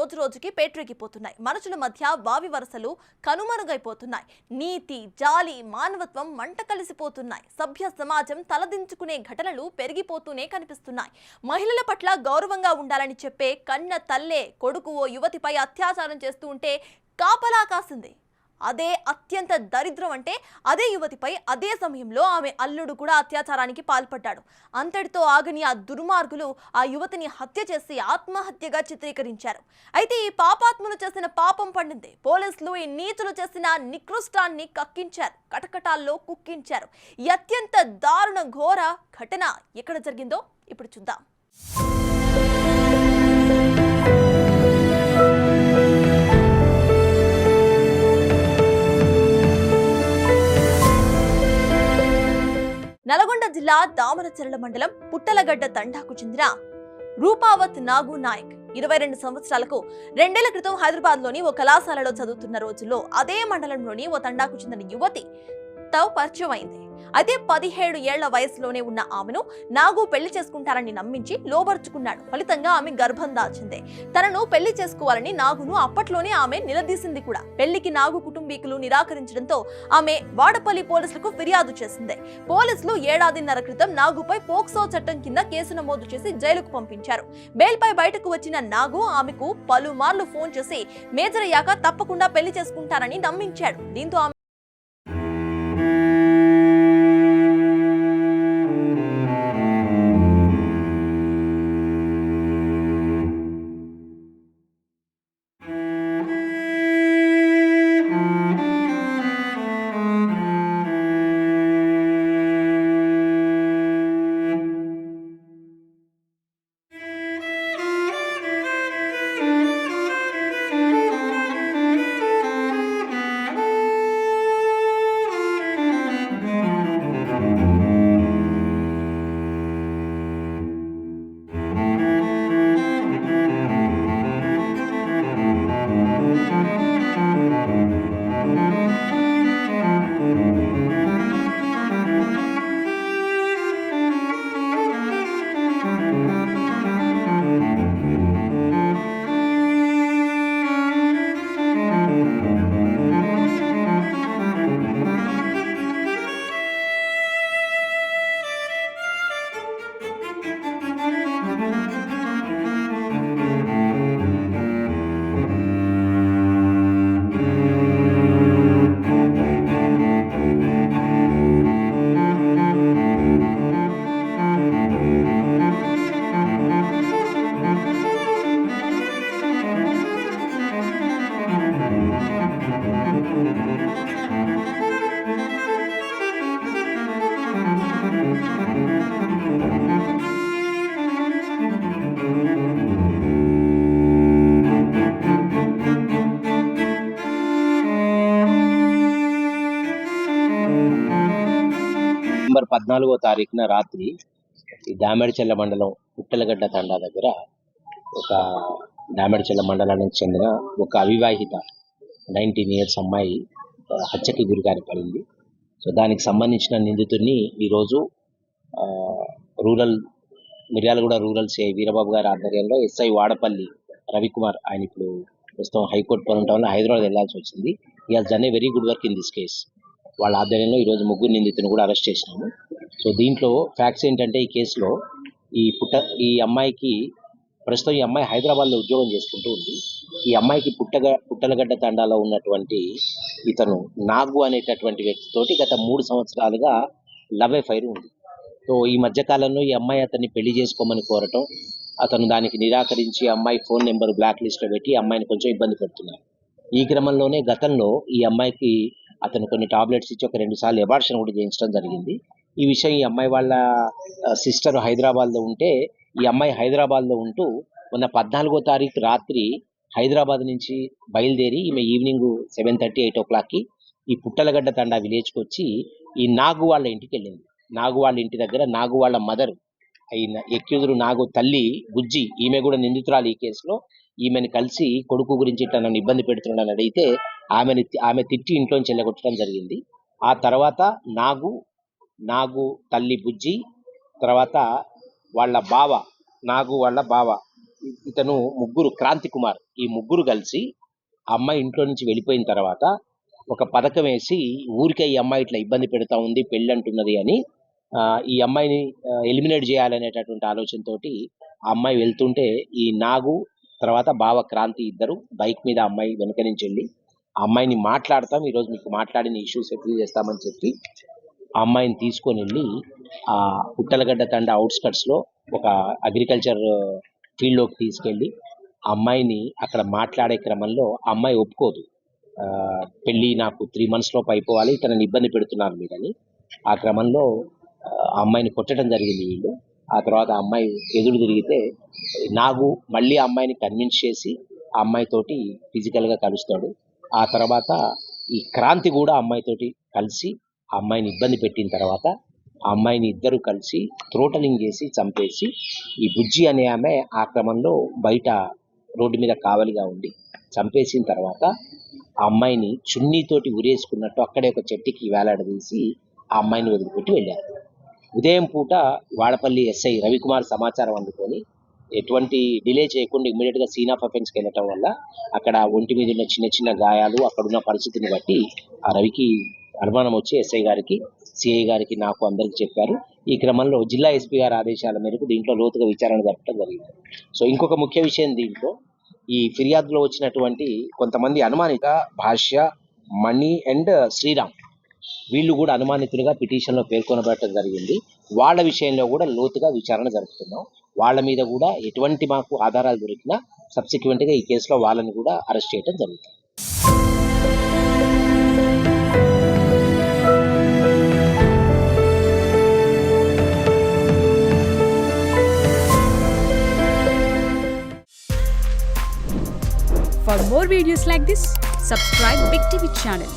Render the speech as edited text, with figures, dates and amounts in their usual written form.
రోజు రోజుకి పేట్రెక్కిపోతున్నాయి. మనుషుల మధ్య వావి వరసలు కనుమరుగైపోతున్నాయి. నీతి, జాలి, మానవత్వం మంట కలిసిపోతున్నాయి. సభ్య సమాజం తలదించుకునే ఘటనలు పెరిగిపోతూనే కనిపిస్తున్నాయి. మహిళల పట్ల గౌరవంగా ఉండాలని చెప్పే కన్న తల్లే కొడుకు ఓ యువతిపై అత్యాచారం చేస్తూ ఉంటే కాపలా కాసింది. అదే అత్యంత దరిద్రం అంటే అదే యువతిపై అదే సమయంలో ఆమె అల్లుడు కూడా అత్యాచారానికి పాల్పడ్డాడు. అంతటితో ఆగని ఆ దుర్మార్గులు ఆ యువతిని హత్య చేసి ఆత్మహత్యగా చిత్రీకరించారు. అయితే ఈ పాపాత్ములు చేసిన పాపం పండింది. పోలీసులు ఈ నీచులు చేసిన నికృష్టాన్ని కక్కించారు, కటకటాల్లో కుక్కించారు. ఈ అత్యంత దారుణ ఘోర ఘటన ఎక్కడ జరిగిందో ఇప్పుడు చూద్దాం. నల్గొండ జిల్లా దామరచెర్ల మండలం పుట్టలగడ్డ తండాకు చెందిన రూపావత్ నాగు నాయక్ 22 సంవత్సరాలకు 2 ఏళ్ల క్రితం హైదరాబాద్ లోని ఓ కళాశాలలో చదువుతున్న రోజుల్లో అదే మండలంలోని ఓ తండాకు చెందిన యువతి తో పరిచయం అయింది. అయితే 17 ఏళ్ల వయసులోనే ఉన్న ఆమెను నాగు పెళ్లి చేసుకుంటారని నమ్మించి లోబర్చుకున్నాడు. ఫలితంగా ఆమె గర్భం దాల్చింది. తనను పెళ్లి చేసుకోవాలని నాగును అప్పట్లోనే ఆమె నిలదీసింది కూడా. పెళ్లికి నాగు కుటుంబీకులు నిరాకరించడంతో ఆమె వాడపల్లి పోలీసులకు ఫిర్యాదు చేసింది. పోలీసులు 1.5 ఏళ్ల క్రితం నాగుపై పోక్సో చట్టం కింద కేసు నమోదు చేసి జైలుకు పంపించారు. బెయిల్పై బయటకు వచ్చిన నాగు ఆమెకు పలుమార్లు ఫోన్ చేసి మేజర్ అయ్యాక తప్పకుండా పెళ్లి చేసుకుంటారని నమ్మించాడు. దీంతో ఆమె నవంబర్ 14వ తారీఖున రాత్రి ఈ దామెడచెర్ల మండలం పుట్టలగడ్డ తండా దగ్గర ఒక దామెడచెర్ల మండలానికి చెందిన ఒక అవివాహిత 19 ఇయర్స్ అమ్మాయి హత్యకి గురికారి పడింది. సో దానికి సంబంధించిన నిందితుడిని ఈరోజు rural Miryalaguda rural CI Veerababu గారి ఆధ్వర్యంలో ఎస్ఐ వాడపల్లి రవికుమార్, ఆయన ఇప్పుడు ప్రస్తుతం హైకోర్టు పనుండటం వల్ల హైదరాబాద్ వెళ్లాల్సి వచ్చింది. ఈ has done a very good work in this case. వాళ్ళ ఆధ్వర్యంలో ఈరోజు 3 నిందితులను కూడా అరెస్ట్ చేసినాము. సో దీంట్లో ఫ్యాక్ట్స్ ఏంటంటే, ఈ కేసులో ఈ అమ్మాయికి ప్రస్తుతం ఈ అమ్మాయి హైదరాబాద్లో ఉద్యోగం చేసుకుంటూ ఉంది. ఈ అమ్మాయికి పుట్టలగడ్డ తండాలో ఉన్నటువంటి ఇతను నాగు అనేటటువంటి వ్యక్తితోటి గత 3 సంవత్సరాలుగా లవ్ అఫైర్ ఉంది. సో ఈ మధ్యకాలంలో ఈ అమ్మాయి అతన్ని పెళ్లి చేసుకోమని కోరటం, అతను దానికి నిరాకరించి అమ్మాయి ఫోన్ నెంబర్ బ్లాక్ లిస్ట్లో పెట్టి అమ్మాయిని కొంచెం ఇబ్బంది పెడుతున్నారు. ఈ క్రమంలోనే గతంలో ఈ అమ్మాయికి అతను కొన్ని టాబ్లెట్స్ ఇచ్చి ఒక 2 సార్లు అబార్షన్ కూడా చేయించడం జరిగింది. ఈ విషయం ఈ అమ్మాయి వాళ్ళ సిస్టర్ హైదరాబాద్లో ఉంటే, ఈ అమ్మాయి హైదరాబాద్లో ఉంటూ మొన్న 14వ తారీఖు రాత్రి హైదరాబాద్ నుంచి బయలుదేరి ఈమె ఈవినింగ్ 7:30, 8 o'clockకి ఈ పుట్టలగడ్డ తండా విలేజ్కి వచ్చి ఈ నాగు వాళ్ళ ఇంటికి వెళ్ళింది. నాగు వాళ్ళ ఇంటి దగ్గర నాగు వాళ్ళ మదర్ అయిన ఎక్యూజర్ నాగు తల్లి బుజ్జి, ఈమె కూడా నిందితురాలు ఈ కేసులో, ఈమెను కలిసి కొడుకు గురించి ఇట్లా నన్ను ఇబ్బంది పెడుతున్నాడని అడిగితే ఆమె తిట్టి ఇంట్లోంచి వెళ్ళగొట్టడం జరిగింది. ఆ తర్వాత నాగు తల్లి బుజ్జి, తర్వాత వాళ్ళ బావ నాగు వాళ్ళ బావ ఇతను ముగ్గురు, క్రాంతి కుమార్, ఈ ముగ్గురు కలిసి ఆ అమ్మాయి ఇంట్లో నుంచి వెళ్ళిపోయిన తర్వాత ఒక పథకం వేసి ఊరికే ఈ అమ్మాయి ఇట్లా ఇబ్బంది పెడతా ఉంది, పెళ్ళి అంటున్నది అని ఈ అమ్మాయిని ఎలిమినేట్ చేయాలనేటటువంటి ఆలోచనతోటి ఆ అమ్మాయి వెళ్తుంటే ఈ నాగు తర్వాత బావ క్రాంతి ఇద్దరు బైక్ మీద అమ్మాయి వెనక నుంచి వెళ్ళి ఆ అమ్మాయిని మాట్లాడతాం, ఈరోజు మీకు మాట్లాడిన ఇష్యూ సెటిల్ చేస్తామని చెప్పి ఆ అమ్మాయిని తీసుకొని వెళ్ళి ఆ పుట్టలగడ్డ తండ అవుట్స్కట్స్లో ఒక అగ్రికల్చర్ ఫీల్డ్లోకి తీసుకెళ్ళి ఆ అమ్మాయిని అక్కడ మాట్లాడే క్రమంలో ఆ అమ్మాయి ఒప్పుకోదు. పెళ్ళి నాకు 3 months లోపు అయిపోవాలి, తనని ఇబ్బంది పెడుతున్నారు మీరని. ఆ క్రమంలో ఆ అమ్మాయిని కొట్టడం జరిగింది వీళ్ళు. ఆ తర్వాత ఆ అమ్మాయి ఎదురు తిరిగితే నాగు మళ్ళీ ఆ అమ్మాయిని కన్విన్స్ చేసి ఆ అమ్మాయితోటి ఫిజికల్గా కలుస్తాడు. ఆ తర్వాత ఈ క్రాంతి కూడా ఆ అమ్మాయితోటి కలిసి ఆ అమ్మాయిని ఇబ్బంది పెట్టిన తర్వాత ఆ అమ్మాయిని ఇద్దరు కలిసి థ్రోటలింగ్ చేసి చంపేసి ఈ బుజ్జి అనే ఆమె ఆ క్రమంలో బయట రోడ్డు మీద కావలిగా ఉండి చంపేసిన తర్వాత ఆ అమ్మాయిని చున్నీతోటి ఉరేసుకున్నట్టు అక్కడే ఒక చెట్టుకి వేలాడదీసి ఆ అమ్మాయిని వదిలిపెట్టి వెళ్ళారు. ఉదయం పూట వాడపల్లి ఎస్ఐ రవికుమార్ సమాచారం అందుకొని ఎటువంటి డిలే చేయకుండా ఇమ్మీడియట్గా సీన్ ఆఫ్ అఫెన్స్కి వెళ్ళటం వల్ల అక్కడ ఒంటి మీద ఉన్న చిన్న చిన్న గాయాలు, అక్కడున్న పరిస్థితిని బట్టి ఆ రవికి అనుమానం వచ్చి ఎస్ఐ గారికి, సిఐ గారికి, నాకు అందరికి చెప్పారు. ఈ క్రమంలో జిల్లా ఎస్పీ గారి ఆదేశాల మేరకు దీంట్లో లోతుగా విచారణ జరపడం జరిగింది. సో ఇంకొక ముఖ్య విషయం, దీంట్లో ఈ ఫిర్యాదులో వచ్చినటువంటి కొంతమంది అనుమానిత భాష్య, మణి అండ్ శ్రీరామ్ వీళ్ళు కూడా అనుమానితులుగా పిటిషన్లో పేర్కొనబడటం జరిగింది. వాళ్ళ విషయంలో కూడా లోతుగా విచారణ జరుపుతున్నాం. వాళ్ళ మీద కూడా ఎటువంటి మాకు ఆధారాలు దొరికినా సబ్సిక్వెంట్గా ఈ కేసులో వాళ్ళని కూడా అరెస్ట్ చేయడం జరుగుతుంది. For more videos like this, subscribe Big TV channel.